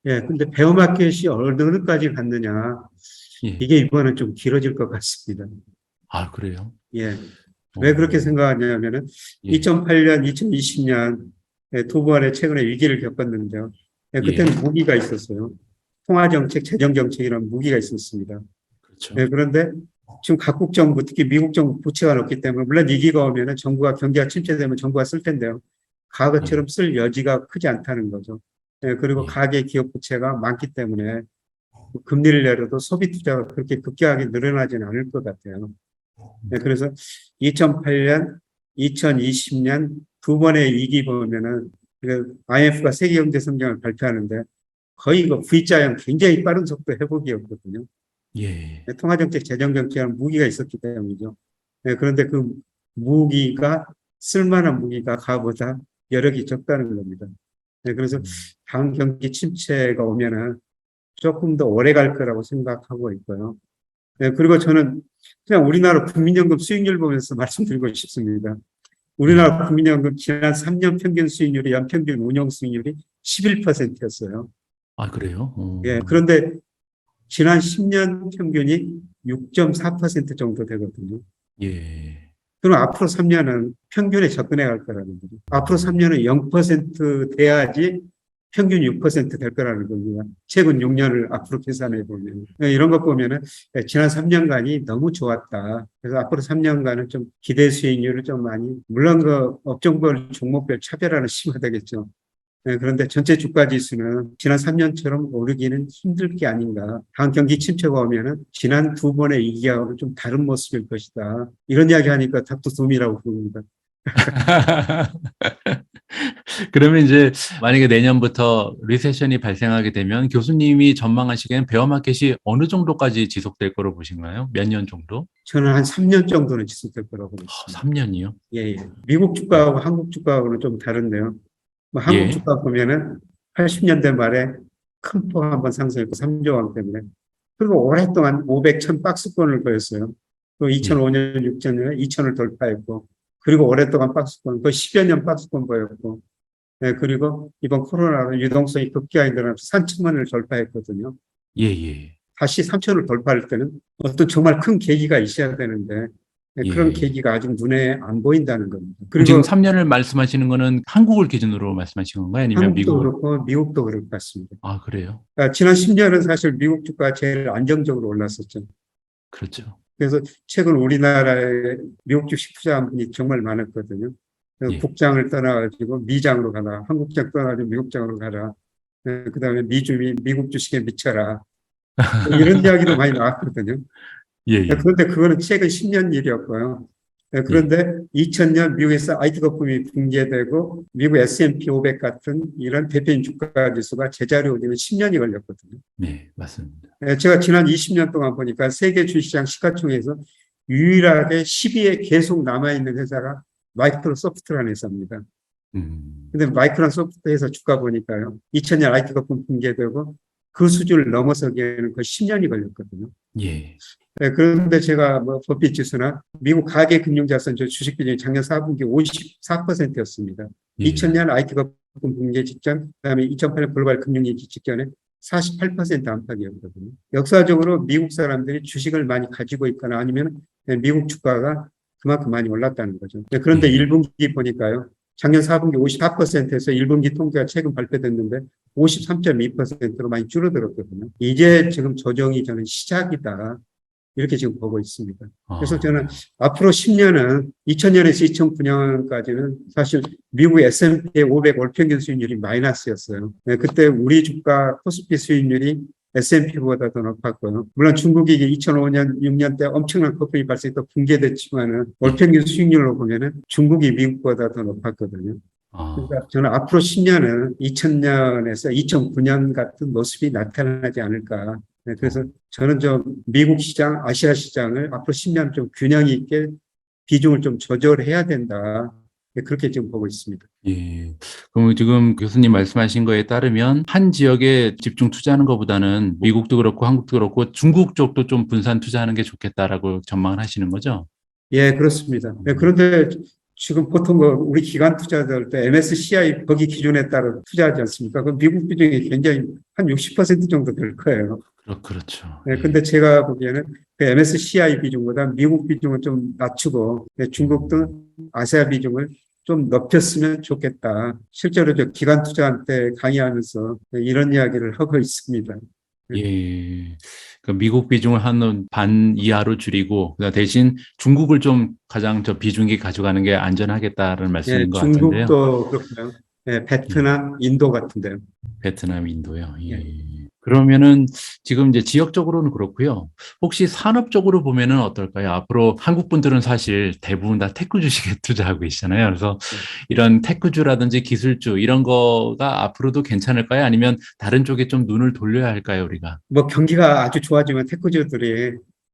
예, 근데 베어마켓이 어느까지 갔느냐, 예. 이게 이번엔 좀 길어질 것 같습니다. 아, 그래요? 예. 왜 그렇게 어, 생각하냐면은, 예, 2008년, 2020년 두 번의 최근에 위기를 겪었는데요. 예, 예. 그때는 무기가 있었어요. 통화정책, 재정정책이라는 무기가 있었습니다. 그렇죠. 네, 그런데 지금 각국 정부, 특히 미국 정부 부채가 높기 때문에, 물론 위기가 오면은 정부가 경기가 침체되면 정부가 쓸 텐데요. 예, 과거처럼 쓸 여지가 크지 않다는 거죠. 네, 그리고 예. 가계 기업 부채가 많기 때문에 금리를 내려도 소비 투자가 그렇게 급격하게 늘어나지는 않을 것 같아요. 네, 그래서 2008년, 2020년 두 번의 위기 보면은 IMF가 세계 경제 성장을 발표하는데 거의 그 V자형 굉장히 빠른 속도 회복이었거든요. 예. 통화정책, 재정정책은 무기가 있었기 때문이죠. 네, 그런데 그 무기가, 쓸만한 무기가 가보다 여력이 적다는 겁니다. 네, 그래서 음, 다음 경기 침체가 오면은 조금 더 오래 갈 거라고 생각하고 있고요. 네, 그리고 저는 그냥 우리나라 국민연금 수익률 보면서 말씀드리고 싶습니다. 예. 우리나라 국민연금 지난 3년 평균 수익률이, 연평균 운용 수익률이 11%였어요. 아, 그래요? 예, 그런데 지난 10년 평균이 6.4% 정도 되거든요. 예. 그럼 앞으로 3년은 평균에 접근해 갈 거라는 거죠. 앞으로 음, 3년은 0% 돼야지 평균 6%될 거라는 겁니다. 최근 6년을 앞으로 계산해 보면. 이런 것 보면은 지난 3년간이 너무 좋았다. 그래서 앞으로 3년간은 좀 기대 수익률을 좀 많이, 물론 그 업종별, 종목별 차별화는 심하다겠죠. 그런데 전체 주가 지수는 지난 3년처럼 오르기는 힘들 게 아닌가. 다음 경기 침체가 오면은 지난 두 번의 위기하고는 좀 다른 모습일 것이다. 이런 이야기 하니까 닭도둠이라고 부릅니다. 그러면 이제 만약에 내년부터 리세션이 발생하게 되면 교수님이 전망하시기에는 베어마켓이 어느 정도까지 지속될 거로 보신가요? 몇 년 정도? 저는 한 3년 정도는 지속될 거라고 보겠습니다. 3년이요? 예, 예. 미국 주가하고 한국 주가하고는 좀 다른데요. 뭐 한국 예. 주가 보면은 80년대 말에 큰 폭 한번 상승했고 3조 원 때문에. 그리고 오랫동안 500, 1000 박스권을 보였어요. 또 예. 2005년, 6년에 2000을 돌파했고, 그리고 오랫동안 박스권, 그 10여 년 박스권 보였고, 네, 그리고 이번 코로나로 유동성이 급격하게 늘어나서 3천만을 돌파했거든요. 예, 예. 다시 3천을 돌파할 때는 어떤 정말 큰 계기가 있어야 되는데, 네, 그런 예. 계기가 아직 눈에 안 보인다는 겁니다. 그럼 지금 그리고 3년을 말씀하시는 거는 한국을 기준으로 말씀하시는 건가요? 아니면 한국도 미국을? 그렇고 미국도 그럴 것 같습니다. 아, 그래요? 그러니까 지난 10년은 사실 미국 주가가 제일 안정적으로 올랐었죠. 그렇죠. 그래서 최근 우리나라에 미국 주식 투자한 분이 정말 많았거든요. 예. 국장을 떠나가지고 미장으로 가라, 한국장 떠나가지고 미국장으로 가라, 그 다음에 미국 주식에 미쳐라. 뭐 이런 이야기도 많이 나왔거든요. 예, 예. 그런데 그거는 최근 10년 일이었고요. 예. 그런데 2000년 미국에서 IT 거품이 붕괴되고 미국 S&P 500 같은 이런 대표적인 주가 지수가 제자리에 오기는 10년이 걸렸거든요. 네, 맞습니다. 제가 지난 20년 동안 보니까 세계 주식시장 시가총액에서 유일하게 10위에 계속 남아있는 회사가 마이크로소프트라는 회사입니다. 음, 근데 마이크로소프트 회사 주가 보니까요. 2000년 IT 거품 붕괴되고 그 수준을 넘어서기에는 거의 10년이 걸렸거든요. 예. 그런데 제가 뭐 버핏 지수나 미국 가계 금융자산 주식 비중이 작년 4분기 54%였습니다. 예. 2000년 IT 거품 붕괴 직전, 그다음에 2008년 글로벌 금융위기 직전에 48% 안팎이었거든요. 역사적으로 미국 사람들이 주식을 많이 가지고 있거나 아니면 미국 주가가 그만큼 많이 올랐다는 거죠. 그런데 예. 1분기 보니까요. 작년 4분기 54%에서 1분기 통계가 최근 발표됐는데 53.2%로 많이 줄어들었거든요. 이제 지금 조정이 저는 시작이다. 이렇게 지금 보고 있습니다. 그래서 저는 아, 앞으로 10년은 2000년에서 2009년까지는 사실 미국 S&P 500 월평균 수익률이 마이너스였어요. 네, 그때 우리 주가 코스피 수익률이 S&P보다 더 높았고요. 물론 중국이 2005년, 6년 때 엄청난 거품이 발생해서 붕괴됐지만은 예. 월평균 수익률로 보면은 중국이 미국보다 더 높았거든요. 그러니까 아, 저는 앞으로 10년은 2000년에서 2009년 같은 모습이 나타나지 않을까. 네, 그래서 어, 저는 좀 미국 시장, 아시아 시장을 앞으로 10년 좀 균형 있게 비중을 좀 조절해야 된다. 네, 그렇게 지금 보고 있습니다. 예. 그럼 지금 교수님 말씀하신 거에 따르면 한 지역에 집중 투자하는 것보다는 미국도 그렇고 한국도 그렇고 중국 쪽도 좀 분산 투자하는 게 좋겠다라고 전망을 하시는 거죠? 예, 그렇습니다. 네, 음, 그런데 지금 보통 우리 기관 투자자들 때 MSCI 거기 기준에 따라 투자하지 않습니까? 그 미국 비중이 굉장히 한 60% 정도 될 거예요. 그렇죠. 네, 근데 제가 보기에는 그 MSCI 비중보다 미국 비중을 좀 낮추고 중국 등 아시아 비중을 좀 높였으면 좋겠다. 실제로 저 기관 투자한테 강의하면서 이런 이야기를 하고 있습니다. 예. 그 미국 비중을 한 반 이하로 줄이고 그다음 대신 중국을 좀 가장 저 비중이 가져가는 게 안전하겠다는 말씀인 것 같은데요. 중국도 그렇고요. 예. 베트남, 인도 같은데요. 베트남, 인도요. 예. 예. 그러면은 지금 이제 지역적으로는 그렇고요. 혹시 산업적으로 보면은 어떨까요? 앞으로 한국 분들은 사실 대부분 다 테크 주식에 투자하고 계시잖아요. 그래서 이런 테크주라든지 기술주 이런 거가 앞으로도 괜찮을까요? 아니면 다른 쪽에 좀 눈을 돌려야 할까요, 우리가? 뭐 경기가 아주 좋아지면 테크주들이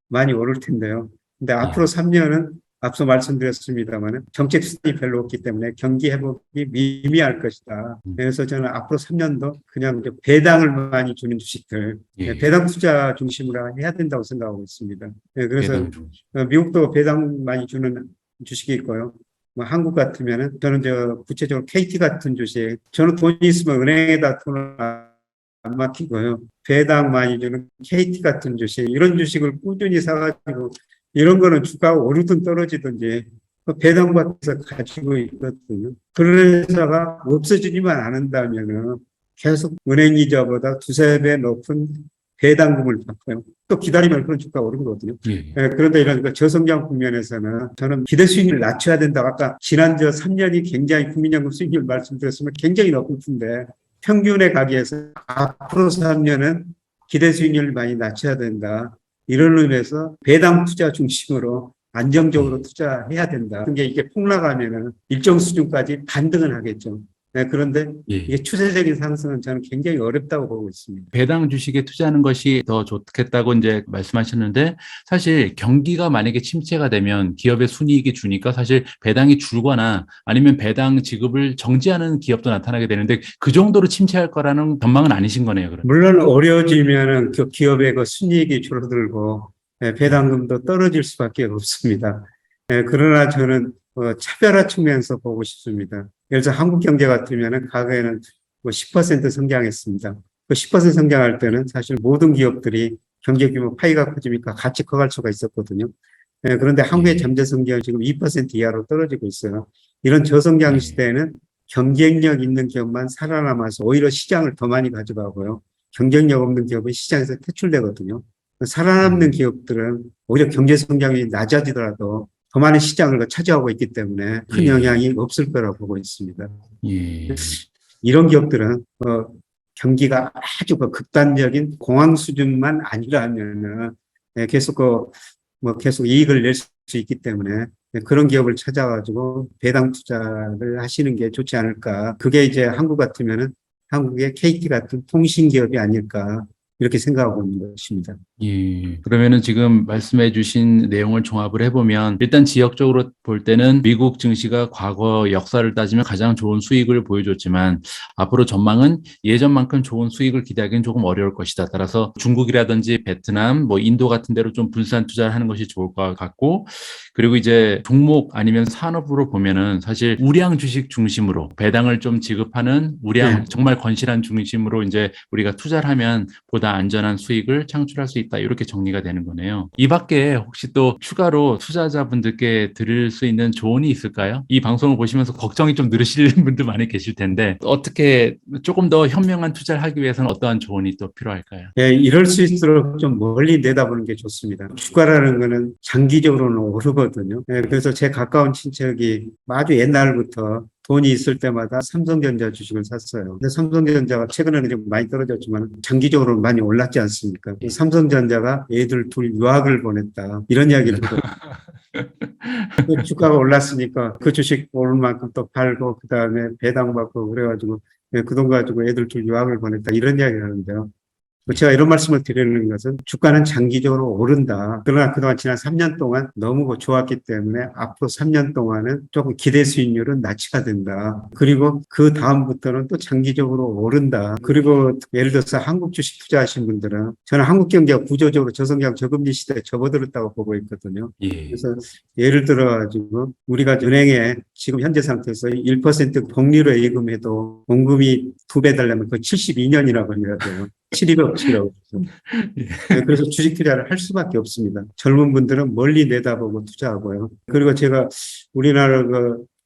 많이 오를 텐데요. 근데 앞으로 예. 3년은 앞서 말씀드렸습니다만 정책 수단이 별로 없기 때문에 경기 회복이 미미할 것이다. 음. 그래서 저는 앞으로 3년도 그냥 이제 배당을 많이 주는 주식들, 예. 배당 투자 중심으로 해야 된다고 생각하고 있습니다. 그래서 배당 중. 미국도 배당 많이 주는 주식이 있고요. 뭐 한국 같으면은 저는 구체적으로 KT 같은 주식, 저는 돈이 있으면 은행에다 돈을 안 맡기고요. 배당 많이 주는 KT 같은 주식, 이런 주식을 꾸준히 사가지고, 이런 거는 주가가 오르든 떨어지든지 배당받아서 가지고 있거든요. 그런 회사가 없어지지만 않는다면은 계속 은행 이자보다 두세 배 높은 배당금을 받고요. 또 기다리면 그런 주가가 오르거든요. 예. 그런데 이런 저성장 국면에서는 저는 기대 수익률을 낮춰야 된다. 아까 지난 3년이 굉장히 국민연금 수익률 말씀드렸으면 굉장히 높은데 평균에 가기 위해서 앞으로 3년은 기대 수익률을 많이 낮춰야 된다. 이런 의미에서 배당 투자 중심으로 안정적으로 투자해야 된다. 근데 이게 폭락하면은 일정 수준까지 반등은 하겠죠. 그런데 예. 이게 추세적인 상승은 저는 굉장히 어렵다고 보고 있습니다. 배당 주식에 투자하는 것이 더 좋겠다고 이제 말씀하셨는데 사실 경기가 만약에 침체가 되면 기업의 순이익이 주니까 사실 배당이 줄거나 아니면 배당 지급을 정지하는 기업도 나타나게 되는데 그 정도로 침체할 거라는 전망은 아니신 거네요, 그럼. 물론 어려워지면은 그 기업의 그 순이익이 줄어들고 배당금도 떨어질 수밖에 없습니다. 그러나 저는 차별화 측면에서 보고 싶습니다. 예를 들어 한국 경제 같으면은 과거에는 뭐 10% 성장했습니다. 그 10% 성장할 때는 사실 모든 기업들이 경제 규모 파이가 커지니까 같이 커갈 수가 있었거든요. 그런데 한국의 잠재 성장은 지금 2% 이하로 떨어지고 있어요. 이런 저성장 시대에는 경쟁력 있는 기업만 살아남아서 오히려 시장을 더 많이 가져가고요. 경쟁력 없는 기업은 시장에서 퇴출되거든요. 살아남는 기업들은 오히려 경제 성장이 낮아지더라도 더 많은 시장을 차지하고 있기 때문에 큰 영향이 없을 거라고 보고 있습니다. 예. 이런 기업들은 경기가 아주 극단적인 공황 수준만 아니라면은 계속 계속 이익을 낼 수 있기 때문에 그런 기업을 찾아가지고 배당 투자를 하시는 게 좋지 않을까. 그게 이제 한국 같으면은 한국의 KT 같은 통신 기업이 아닐까 이렇게 생각하고 있는 것입니다. 예. 그러면은 지금 말씀해 주신 내용을 종합을 해보면 일단 지역적으로 볼 때는 미국 증시가 과거 역사를 따지면 가장 좋은 수익을 보여줬지만 앞으로 전망은 예전만큼 좋은 수익을 기대하기는 조금 어려울 것이다. 따라서 중국이라든지 베트남, 뭐 인도 같은 데로 좀 분산 투자를 하는 것이 좋을 것 같고 그리고 이제 종목 아니면 산업으로 보면은 사실 우량 주식 중심으로 배당을 좀 지급하는 우량 정말 건실한 중심으로 이제 우리가 투자를 하면 보다 안전한 수익을 창출할 수 있다. 이렇게 정리가 되는 거네요. 이 밖에 혹시 또 추가로 투자자분들께 드릴 수 있는 조언이 있을까요? 이 방송을 보시면서 걱정이 좀 늘으시는 분들 많이 계실 텐데 어떻게 조금 더 현명한 투자를 하기 위해서는 어떠한 조언이 또 필요할까요? 이럴 수 있도록 좀 멀리 내다보는 게 좋습니다. 주가라는 거는 장기적으로는 오르거든요. 그래서 제 가까운 친척이 아주 옛날부터 돈이 있을 때마다 삼성전자 주식을 샀어요. 근데 삼성전자가 최근에는 좀 많이 떨어졌지만 장기적으로는 많이 올랐지 않습니까? 삼성전자가 애들 둘 유학을 보냈다. 이런 이야기를 주가가 올랐으니까 그 주식 오를 만큼 또 팔고 그다음에 배당 받고 그래가지고 그 돈 가지고 애들 둘 유학을 보냈다. 이런 이야기를 하는데요. 제가 이런 말씀을 드리는 것은 주가는 장기적으로 오른다. 그러나 그동안 지난 3년 동안 너무 좋았기 때문에 앞으로 3년 동안은 조금 기대 수익률은 낮춰야 된다. 그리고 그 다음부터는 또 장기적으로 오른다. 그리고 예를 들어서 한국 주식 투자하신 분들은 저는 한국 경제가 구조적으로 저성장 저금리 시대에 접어들었다고 보고 있거든요. 예. 그래서 예를 들어가지고 우리가 은행에 지금 현재 상태에서 1% 복리로 예금해도 원금이 2배 달려면 그 72년이라고 해야 돼요. 7,200억이라고. 그래서 주식 투자를 할 수밖에 없습니다. 젊은 분들은 멀리 내다보고 투자하고요. 그리고 제가 우리나라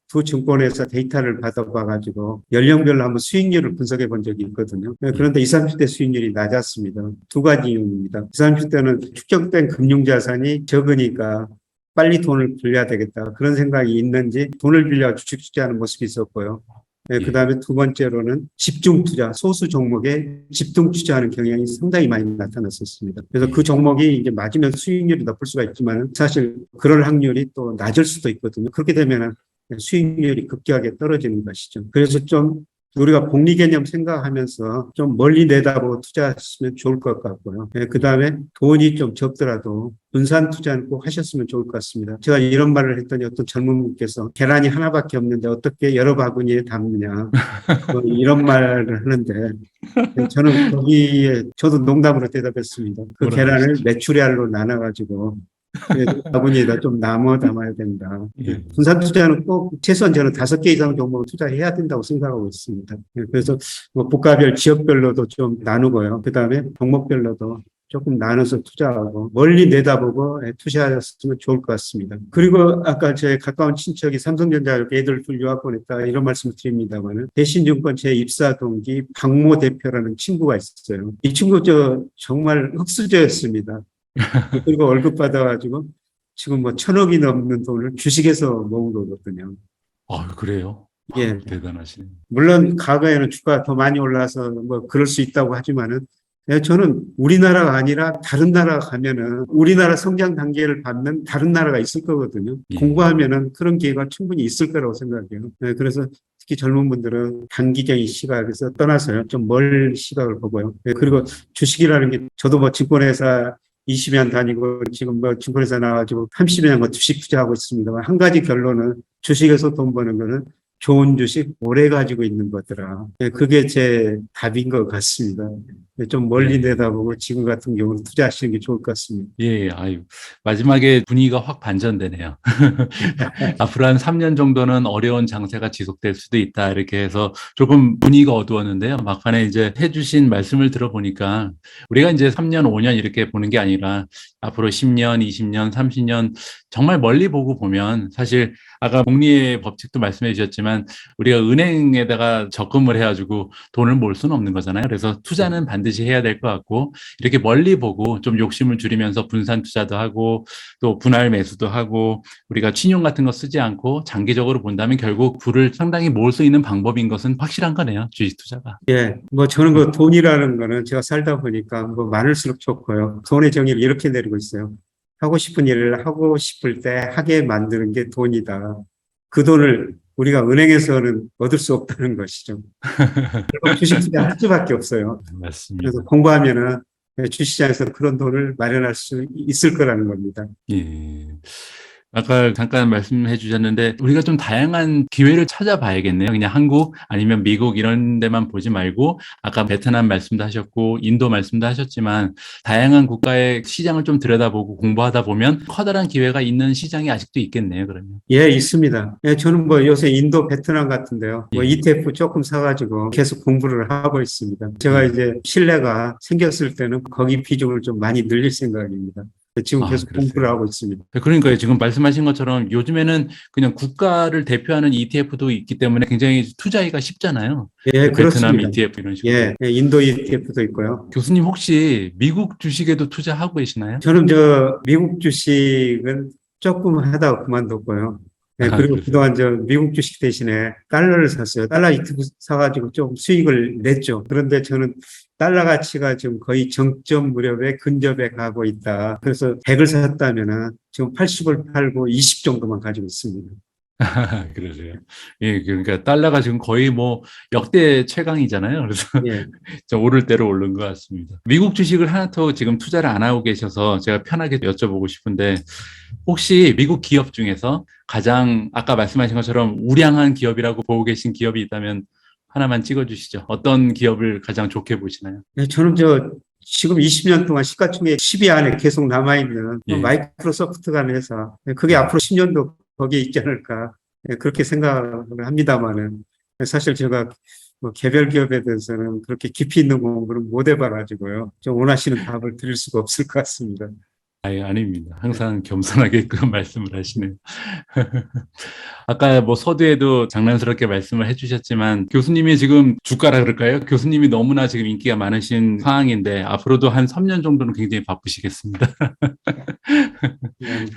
두 증권회사 데이터를 받아봐가지고 연령별로 한번 수익률을 분석해 본 적이 있거든요. 그런데 20, 30대 수익률이 낮았습니다. 두 가지 이유입니다. 20, 30대는 축적된 금융자산이 적으니까 빨리 돈을 빌려야 되겠다. 그런 생각이 있는지 돈을 빌려 주식 투자하는 모습이 있었고요. 그 다음에 두 번째로는 집중 투자, 소수 종목에 집중 투자하는 경향이 상당히 많이 나타났었습니다. 그래서 그 종목이 이제 맞으면 수익률이 높을 수가 있지만 사실 그럴 확률이 또 낮을 수도 있거든요. 그렇게 되면 수익률이 급격하게 떨어지는 것이죠. 그래서 좀 우리가 복리 개념 생각하면서 좀 멀리 내다보고 투자하시면 좋을 것 같고요. 그 다음에 돈이 좀 적더라도 분산 투자는 꼭 하셨으면 좋을 것 같습니다. 제가 이런 말을 했더니 어떤 젊은 분께서 계란이 하나밖에 없는데 어떻게 여러 바구니에 담느냐 뭐 이런 말을 하는데 저는 거기에 저도 농담으로 대답했습니다. 그 계란을 메추리알로 나눠가지고 바구니에다 좀 나눠 담아야 된다. 분산 투자는 꼭 최소한 저는 5개 이상 종목을 투자해야 된다고 생각하고 있습니다. 그래서 뭐 국가별, 지역별로도 좀 나누고요. 그 다음에 종목별로도 조금 나눠서 투자하고 멀리 내다보고 투자하셨으면 좋을 것 같습니다. 그리고 아까 제 가까운 친척이 삼성전자 애들 둘 유학 보냈다 이런 말씀을 드립니다만은 대신증권 제 입사 동기 박모 대표라는 친구가 있었어요. 이 친구 정말 흑수저였습니다. 그리고 월급 받아가지고 지금 뭐 1,000억이 넘는 돈을 주식에서 모은 거거든요. 그래요? 예. 대단하시네. 물론 과거에는 주가가 더 많이 올라서 뭐 그럴 수 있다고 하지만은 저는 우리나라가 아니라 다른 나라 가면은 우리나라 성장 단계를 받는 다른 나라가 있을 거거든요. 공부하면은 그런 기회가 충분히 있을 거라고 생각해요. 그래서 특히 젊은 분들은 단기적인 시각에서 떠나서요. 좀 멀 시각을 보고요. 그리고 주식이라는 게 저도 뭐 증권회사 20년 다니고 지금 뭐 증권회사 나와가지고 30년 뭐 주식 투자하고 있습니다만 한 가지 결론은 주식에서 돈 버는 거는 좋은 주식 오래 가지고 있는 거더라. 그게 제 답인 것 같습니다. 좀 멀리 내다보고 지금 같은 경우는 투자하시는 게 좋을 것 같습니다. 예, 아유, 마지막에 분위기가 확 반전되네요. 앞으로 한 3년 정도는 어려운 장세가 지속될 수도 있다. 이렇게 해서 조금 분위기가 어두웠는데요. 막판에 이제 해주신 말씀을 들어보니까 우리가 이제 3년, 5년 이렇게 보는 게 아니라 앞으로 10년, 20년, 30년 정말 멀리 보고 보면 사실 아까 복리의 법칙도 말씀해 주셨지만 우리가 은행에다가 적금을 해가지고 돈을 모을 수는 없는 거잖아요. 그래서 투자는 반드시 해야 될 것 같고 이렇게 멀리 보고 좀 욕심을 줄이면서 분산 투자도 하고 또 분할 매수도 하고 우리가 친용 같은 거 쓰지 않고 장기적으로 본다면 결국 부를 상당히 모을 수 있는 방법인 것은 확실한 거네요. 주식 투자가. 예, 뭐 저는 그 돈이라는 거는 제가 살다 보니까 뭐 많을수록 좋고요. 돈의 정의를 이렇게 내리고 있어요. 하고 싶은 일을 하고 싶을 때 하게 만드는 게 돈이다. 그 돈을 우리가 은행에서는 얻을 수 없다는 것이죠. 결국 주식 투자 할 수밖에 없어요. 맞습니다. 그래서 공부하면은 주식시장에서 그런 돈을 마련할 수 있을 거라는 겁니다. 예. 아까 잠깐 말씀해 주셨는데 우리가 좀 다양한 기회를 찾아봐야겠네요. 그냥 한국 아니면 미국 이런 데만 보지 말고 아까 베트남 말씀도 하셨고 인도 말씀도 하셨지만 다양한 국가의 시장을 좀 들여다보고 공부하다 보면 커다란 기회가 있는 시장이 아직도 있겠네요. 그러면. 예, 있습니다. 예, 저는 뭐 요새 인도, 베트남 같은데요. 뭐 ETF 조금 사가지고 계속 공부를 하고 있습니다. 제가 이제 신뢰가 생겼을 때는 거기 비중을 좀 많이 늘릴 생각입니다. 지금 계속 공부를 하고 있습니다. 그러니까요. 지금 말씀하신 것처럼 요즘에는 그냥 국가를 대표하는 ETF도 있기 때문에 굉장히 투자하기가 쉽잖아요. 예, 베트남 그렇습니다. ETF 이런 식으로. 예, 인도 ETF도 있고요. 교수님 혹시 미국 주식에도 투자하고 계시나요? 저는 미국 주식은 조금 하다가 그만뒀고요. 네, 그리고 그동안 미국 주식 대신에 달러를 샀어요. 달러 ETF 사가지고 좀 수익을 냈죠. 그런데 저는 달러 가치가 지금 거의 정점 무렵에 근접해 가고 있다. 그래서 100을 샀다면은 지금 80을 팔고 20 정도만 가지고 있습니다. 그러세요. 예, 그러니까 달러가 지금 거의 뭐 역대 최강이잖아요. 그래서 예. 좀 오를 대로 오른 것 같습니다. 미국 주식을 하나 더 지금 투자를 안 하고 계셔서 제가 편하게 여쭤보고 싶은데 혹시 미국 기업 중에서 가장 아까 말씀하신 것처럼 우량한 기업이라고 보고 계신 기업이 있다면 하나만 찍어주시죠. 어떤 기업을 가장 좋게 보시나요? 예, 저는 지금 20년 동안 시가총액 10위 안에 계속 남아있는 예. 마이크로소프트라는 회사, 그게 예. 앞으로 10년도 거기에 있지 않을까, 그렇게 생각을 합니다만은, 사실 제가 뭐 개별 기업에 대해서는 그렇게 깊이 있는 공부를 못 해봐가지고요. 좀 원하시는 답을 드릴 수가 없을 것 같습니다. 아닙니다. 네. 항상 겸손하게 그런 말씀을 하시네요. 아까 뭐 서두에도 장난스럽게 말씀을 해주셨지만 교수님이 지금 주가라 그럴까요? 교수님이 너무나 지금 인기가 많으신 상황인데 앞으로도 한 3년 정도는 굉장히 바쁘시겠습니다.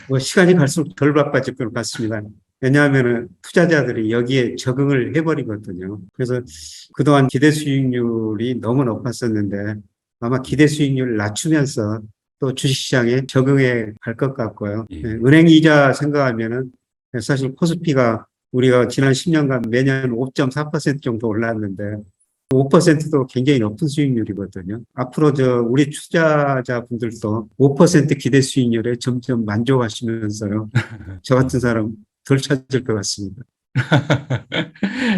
뭐 시간이 갈수록 덜 바빠질 것 같습니다. 왜냐하면은 투자자들이 여기에 적응을 해버리거든요. 그래서 그동안 기대 수익률이 너무 높았었는데 아마 기대 수익률을 낮추면서 또 주식시장에 적응해 갈 것 같고요. 예. 은행 이자 생각하면은 사실 코스피가 우리가 지난 10년간 매년 5.4% 정도 올랐는데 5%도 굉장히 높은 수익률이거든요. 앞으로 우리 투자자분들도 5% 기대 수익률에 점점 만족하시면서요. 저 같은 사람 덜 찾을 것 같습니다.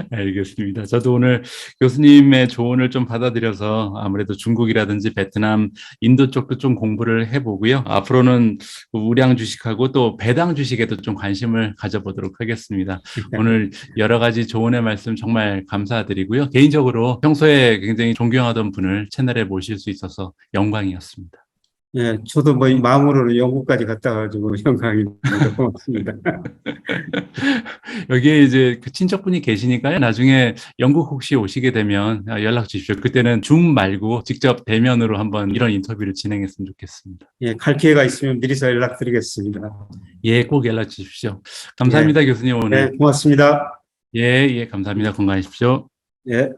알겠습니다. 저도 오늘 교수님의 조언을 좀 받아들여서 아무래도 중국이라든지 베트남, 인도 쪽도 좀 공부를 해보고요. 앞으로는 우량 주식하고 또 배당 주식에도 좀 관심을 가져보도록 하겠습니다. 오늘 여러 가지 조언의 말씀 정말 감사드리고요. 개인적으로 평소에 굉장히 존경하던 분을 채널에 모실 수 있어서 영광이었습니다. 예, 저도 뭐 마음으로는 영국까지 갔다 가지고 영광입니다. 고맙습니다. 여기에 이제 그 친척분이 계시니까요. 나중에 영국 혹시 오시게 되면 연락 주십시오. 그때는 줌 말고 직접 대면으로 한번 이런 인터뷰를 진행했으면 좋겠습니다. 예, 갈 기회가 있으면 미리서 연락드리겠습니다. 예, 꼭 연락 주십시오. 예, 감사합니다, 교수님 네, 오늘. 고맙습니다. 예, 감사합니다. 건강하십시오. 예.